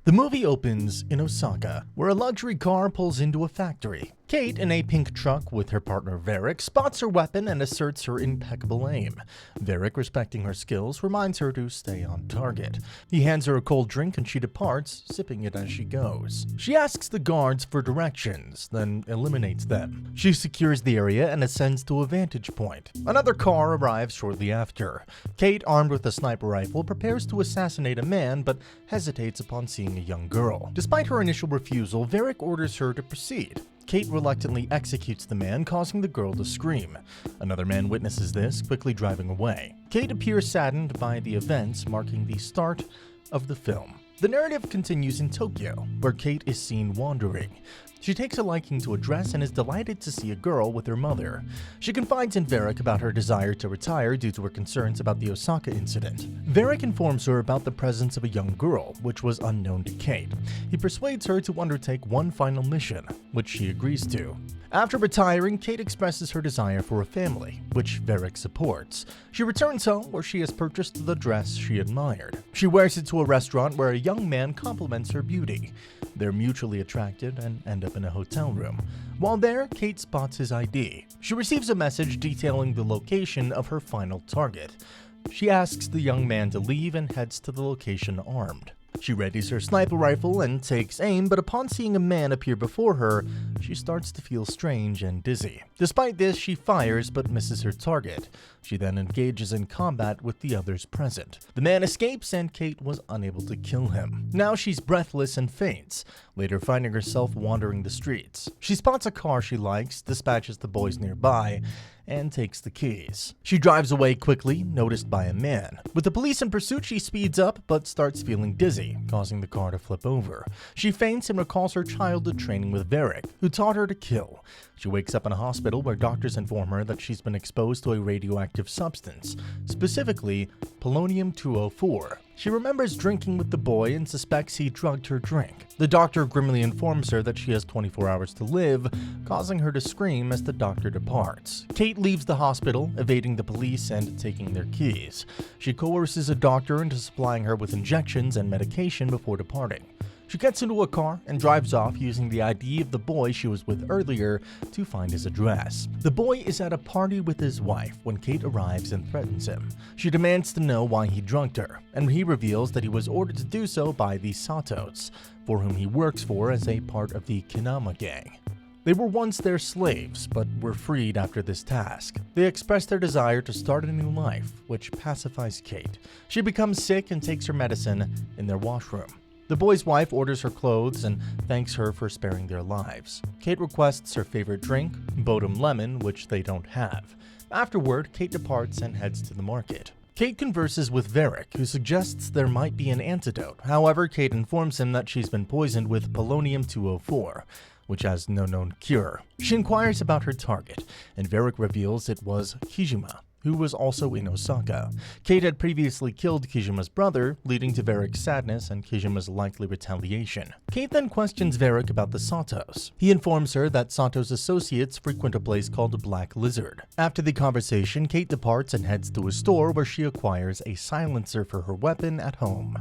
The movie opens in Osaka, where a luxury car pulls into a factory. Kate, in a pink truck with her partner Varric, spots her weapon and asserts her impeccable aim. Varric, respecting her skills, reminds her to stay on target. He hands her a cold drink and she departs, sipping it as she goes. She asks the guards for directions, then eliminates them. She secures the area and ascends to a vantage point. Another car arrives shortly after. Kate, armed with a sniper rifle, prepares to assassinate a man, but hesitates upon seeing a young girl. Despite her initial refusal, Varric orders her to proceed. Kate reluctantly executes the man, causing the girl to scream. Another man witnesses this, quickly driving away. Kate appears saddened by the events, marking the start of the film. The narrative continues in Tokyo, where Kate is seen wandering. She takes a liking to a dress and is delighted to see a girl with her mother. She confides in Varric about her desire to retire due to her concerns about the Osaka incident. Varric informs her about the presence of a young girl, which was unknown to Kate. He persuades her to undertake one final mission, which she agrees to. After retiring, Kate expresses her desire for a family, which Varric supports. She returns home where she has purchased the dress she admired. She wears it to a restaurant where a young man compliments her beauty. They're mutually attracted and end up in a hotel room. While there, Kate spots his ID. She receives a message detailing the location of her final target. She asks the young man to leave and heads to the location armed. She readies her sniper rifle and takes aim, but upon seeing a man appear before her, she starts to feel strange and dizzy. Despite this, she fires but misses her target. She then engages in combat with the others present. The man escapes and Kate was unable to kill him. Now she's breathless and faints, later finding herself wandering the streets. She spots a car she likes, dispatches the boys nearby, and takes the keys. She drives away quickly, noticed by a man. With the police in pursuit, she speeds up but starts feeling dizzy, causing the car to flip over. She faints and recalls her childhood training with Varric, who taught her to kill. She wakes up in a hospital where doctors inform her that she's been exposed to a radioactive substance, specifically polonium-204. She remembers drinking with the boy and suspects he drugged her drink. The doctor grimly informs her that she has 24 hours to live, causing her to scream as the doctor departs. Kate leaves the hospital, evading the police and taking their keys. She coerces a doctor into supplying her with injections and medication before departing. She gets into a car and drives off using the ID of the boy she was with earlier to find his address. The boy is at a party with his wife when Kate arrives and threatens him. She demands to know why he drugged her, and he reveals that he was ordered to do so by the Satos, for whom he works for as a part of the Kinama gang. They were once their slaves, but were freed after this task. They express their desire to start a new life, which pacifies Kate. She becomes sick and takes her medicine in their washroom. The boy's wife orders her clothes and thanks her for sparing their lives. Kate requests her favorite drink, Bodum Lemon, which they don't have. Afterward, Kate departs and heads to the market. Kate converses with Varric, who suggests there might be an antidote. However, Kate informs him that she's been poisoned with polonium-204, which has no known cure. She inquires about her target, and Varric reveals it was Kijima, who was also in Osaka. Kate had previously killed Kijima's brother, leading to Varric's sadness and Kijima's likely retaliation. Kate then questions Varric about the Satos. He informs her that Satos associates frequent a place called Black Lizard. After the conversation, Kate departs and heads to a store where she acquires a silencer for her weapon at home.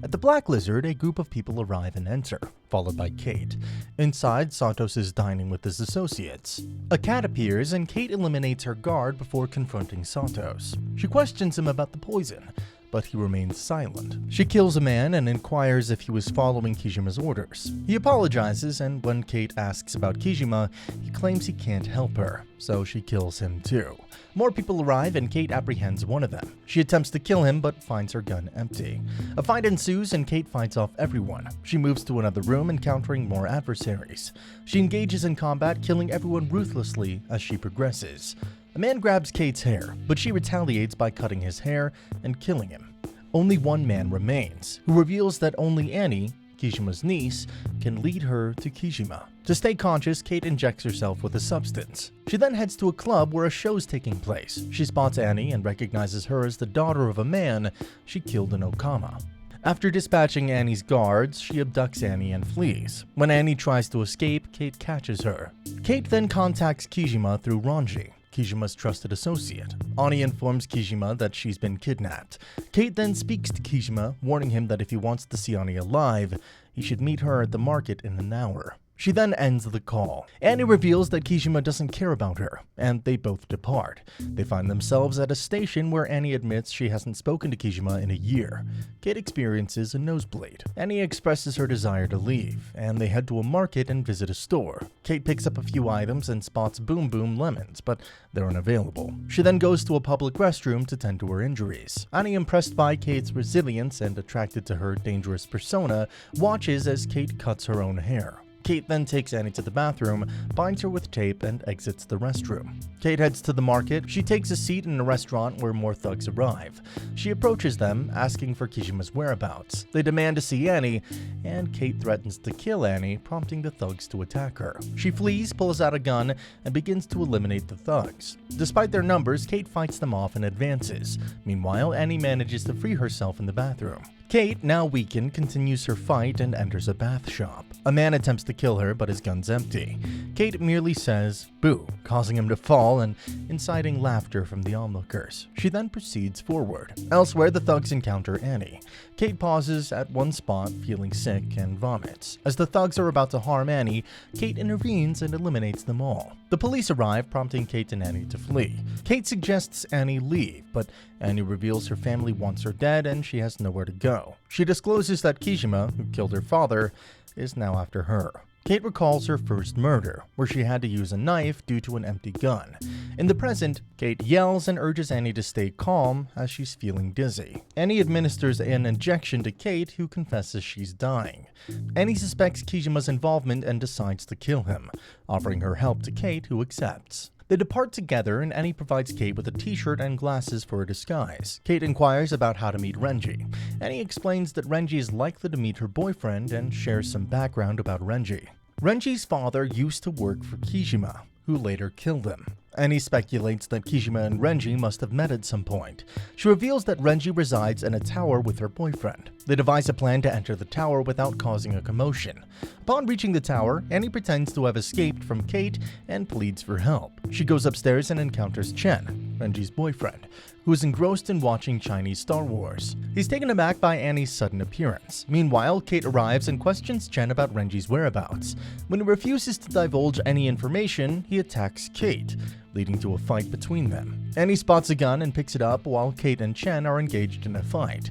At the Black Lizard, a group of people arrive and enter, followed by Kate. Inside, Satos is dining with his associates. A cat appears and Kate eliminates her guard before confronting Satos. She questions him about the poison, but he remains silent. She kills a man and inquires if he was following Kijima's orders. He apologizes, and when Kate asks about Kijima, he claims he can't help her, so she kills him too. More people arrive and Kate apprehends one of them. She attempts to kill him but finds her gun empty. A fight ensues and Kate fights off everyone. She moves to another room, encountering more adversaries. She engages in combat, killing everyone ruthlessly as she progresses. A man grabs Kate's hair, but she retaliates by cutting his hair and killing him. Only one man remains, who reveals that only Annie, Kijima's niece, can lead her to Kijima. To stay conscious, Kate injects herself with a substance. She then heads to a club where a show's taking place. She spots Annie and recognizes her as the daughter of a man she killed in Okama. After dispatching Annie's guards, she abducts Annie and flees. When Annie tries to escape, Kate catches her. Kate then contacts Kijima through Renji, Kijima's trusted associate. Annie informs Kijima that she's been kidnapped. Kate then speaks to Kijima, warning him that if he wants to see Annie alive, he should meet her at the market in an hour. She then ends the call. Annie reveals that Kijima doesn't care about her, and they both depart. They find themselves at a station where Annie admits she hasn't spoken to Kijima in a year. Kate experiences a nosebleed. Annie expresses her desire to leave, and they head to a market and visit a store. Kate picks up a few items and spots Boom Boom lemons, but they're unavailable. She then goes to a public restroom to tend to her injuries. Annie, impressed by Kate's resilience and attracted to her dangerous persona, watches as Kate cuts her own hair. Kate then takes Annie to the bathroom, binds her with tape, and exits the restroom. Kate heads to the market. She takes a seat in a restaurant where more thugs arrive. She approaches them, asking for Kijima's whereabouts. They demand to see Annie, and Kate threatens to kill Annie, prompting the thugs to attack her. She flees, pulls out a gun, and begins to eliminate the thugs. Despite their numbers, Kate fights them off and advances. Meanwhile, Annie manages to free herself in the bathroom. Kate, now weakened, continues her fight and enters a bath shop. A man attempts to kill her, but his gun's empty. Kate merely says, "Boo," causing him to fall and inciting laughter from the onlookers. She then proceeds forward. Elsewhere, the thugs encounter Annie. Kate pauses at one spot, feeling sick, and vomits. As the thugs are about to harm Annie, Kate intervenes and eliminates them all. The police arrive, prompting Kate and Annie to flee. Kate suggests Annie leave, but Annie reveals her family wants her dead and she has nowhere to go. She discloses that Kijima, who killed her father, is now after her. Kate recalls her first murder, where she had to use a knife due to an empty gun. In the present, Kate yells and urges Annie to stay calm as she's feeling dizzy. Annie administers an injection to Kate, who confesses she's dying. Annie suspects Kijima's involvement and decides to kill him, offering her help to Kate, who accepts. They depart together and Annie provides Kate with a t-shirt and glasses for a disguise. Kate inquires about how to meet Renji. Annie explains that Renji is likely to meet her boyfriend and shares some background about Renji. Renji's father used to work for Kijima, who later killed him. Annie speculates that Kijima and Renji must have met at some point. She reveals that Renji resides in a tower with her boyfriend. They devise a plan to enter the tower without causing a commotion. Upon reaching the tower, Annie pretends to have escaped from Kate and pleads for help. She goes upstairs and encounters Chen, Renji's boyfriend, who is engrossed in watching Chinese Star Wars. He's taken aback by Annie's sudden appearance. Meanwhile, Kate arrives and questions Chen about Renji's whereabouts. When he refuses to divulge any information, he attacks Kate, leading to a fight between them. Annie spots a gun and picks it up while Kate and Chen are engaged in a fight.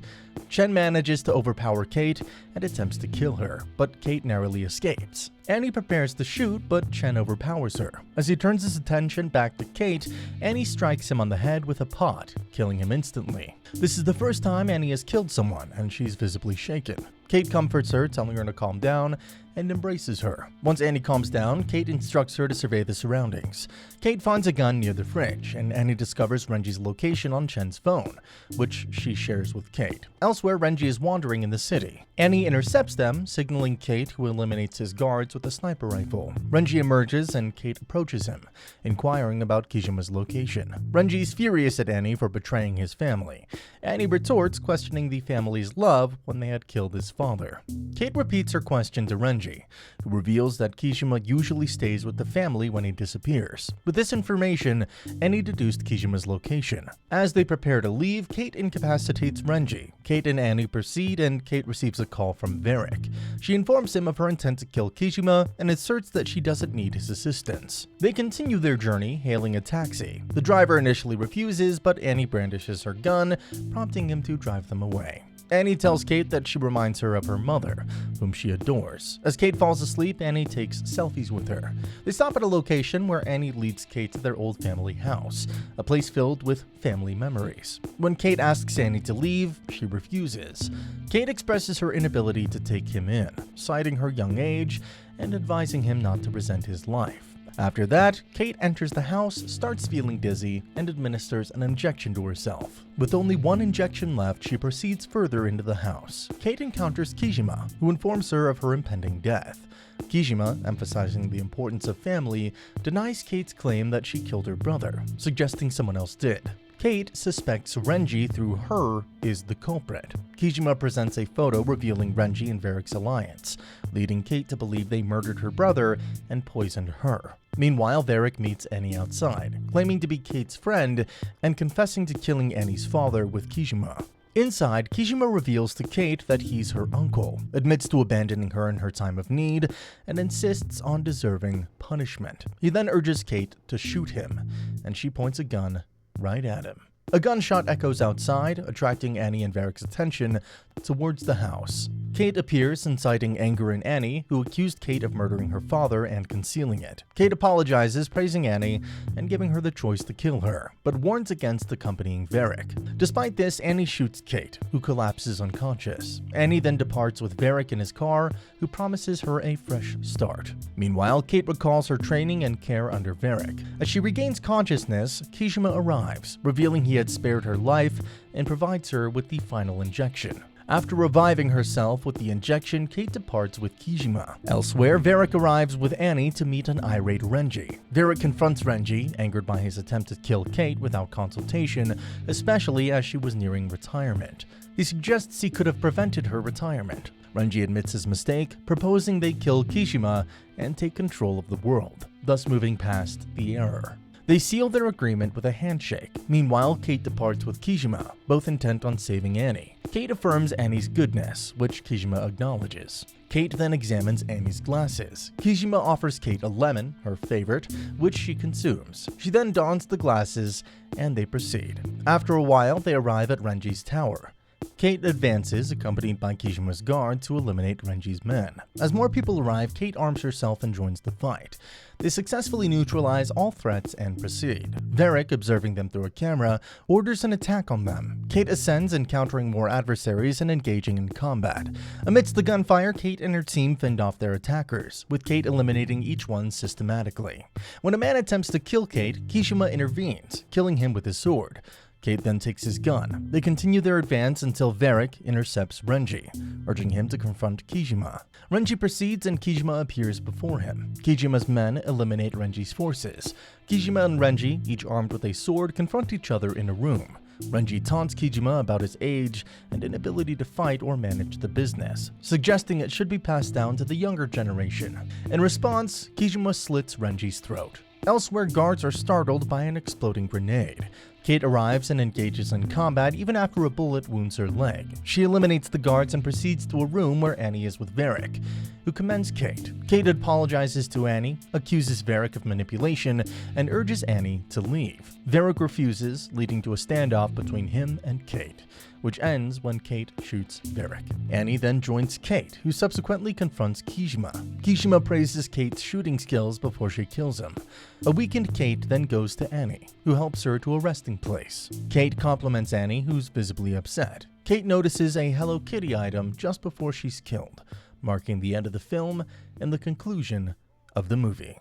Chen manages to overpower Kate and attempts to kill her, but Kate narrowly escapes. Annie prepares to shoot, but Chen overpowers her. As he turns his attention back to Kate, Annie strikes him on the head with a pot, killing him instantly. This is the first time Annie has killed someone, and she's visibly shaken. Kate comforts her, telling her to calm down, and embraces her. Once Annie calms down, Kate instructs her to survey the surroundings. Kate finds a gun near the fridge, and Annie discovers Renji's location on Chen's phone, which she shares with Kate. Elsewhere, Renji is wandering in the city. Annie intercepts them, signaling Kate, who eliminates his guards with a sniper rifle. Renji emerges and Kate approaches him, inquiring about Kijima's location. Renji's furious at Annie for betraying his family. Annie retorts, questioning the family's love when they had killed his father. Kate repeats her question to Renji, who reveals that Kijima usually stays with the family when he disappears. With this information, Annie deduced Kijima's location. As they prepare to leave, Kate incapacitates Renji. Kate and Annie proceed, and Kate receives a call from Varric. She informs him of her intent to kill Kijima and asserts that she doesn't need his assistance. They continue their journey, hailing a taxi. The driver initially refuses, but Annie brandishes her gun, prompting him to drive them away. Annie tells Kate that she reminds her of her mother, whom she adores. As Kate falls asleep, Annie takes selfies with her. They stop at a location where Annie leads Kate to their old family house, a place filled with family memories. When Kate asks Annie to leave, she refuses. Kate expresses her inability to take him in, citing her young age and advising him not to resent his life. After that, Kate enters the house, starts feeling dizzy, and administers an injection to herself. With only one injection left, she proceeds further into the house. Kate encounters Kijima, who informs her of her impending death. Kijima, emphasizing the importance of family, denies Kate's claim that she killed her brother, suggesting someone else did. Kate suspects Renji, through her, is the culprit. Kijima presents a photo revealing Renji and Varric's alliance, leading Kate to believe they murdered her brother and poisoned her. Meanwhile, Varric meets Annie outside, claiming to be Kate's friend and confessing to killing Annie's father with Kijima. Inside, Kijima reveals to Kate that he's her uncle, admits to abandoning her in her time of need, and insists on deserving punishment. He then urges Kate to shoot him, and she points a gun right at him. A gunshot echoes outside, attracting Annie and Varric's attention towards the house. Kate appears, inciting anger in Annie, who accused Kate of murdering her father and concealing it. Kate apologizes, praising Annie and giving her the choice to kill her, but warns against accompanying Varric. Despite this, Annie shoots Kate, who collapses unconscious. Annie then departs with Varric in his car, who promises her a fresh start. Meanwhile, Kate recalls her training and care under Varric. As she regains consciousness, Kijima arrives, revealing he had spared her life and provides her with the final injection. After reviving herself with the injection, Kate departs with Kijima. Elsewhere, Varric arrives with Annie to meet an irate Renji. Varric confronts Renji, angered by his attempt to kill Kate without consultation, especially as she was nearing retirement. He suggests he could have prevented her retirement. Renji admits his mistake, proposing they kill Kijima and take control of the world, thus moving past the error. They seal their agreement with a handshake. Meanwhile, Kate departs with Kijima, both intent on saving Annie. Kate affirms Annie's goodness, which Kijima acknowledges. Kate then examines Annie's glasses. Kijima offers Kate a lemon, her favorite, which she consumes. She then dons the glasses, and they proceed. After a while, they arrive at Renji's tower. Kate advances, accompanied by Kijima's guard, to eliminate Renji's men. As more people arrive, Kate arms herself and joins the fight. They successfully neutralize all threats and proceed. Varric, observing them through a camera, orders an attack on them. Kate ascends, encountering more adversaries and engaging in combat. Amidst the gunfire, Kate and her team fend off their attackers, with Kate eliminating each one systematically. When a man attempts to kill Kate, Kijima intervenes, killing him with his sword. Kate then takes his gun. They continue their advance until Varric intercepts Renji, urging him to confront Kijima. Renji proceeds and Kijima appears before him. Kijima's men eliminate Renji's forces. Kijima and Renji, each armed with a sword, confront each other in a room. Renji taunts Kijima about his age and inability to fight or manage the business, suggesting it should be passed down to the younger generation. In response, Kijima slits Renji's throat. Elsewhere, guards are startled by an exploding grenade. Kate arrives and engages in combat even after a bullet wounds her leg. She eliminates the guards and proceeds to a room where Annie is with Varric, who commends Kate. Kate apologizes to Annie, accuses Varric of manipulation, and urges Annie to leave. Varric refuses, leading to a standoff between him and Kate, which ends when Kate shoots Varric. Annie then joins Kate, who subsequently confronts Kijima. Kijima praises Kate's shooting skills before she kills him. A weakened Kate then goes to Annie, who helps her to a resting place. Kate compliments Annie, who's visibly upset. Kate notices a Hello Kitty item just before she's killed, marking the end of the film and the conclusion of the movie.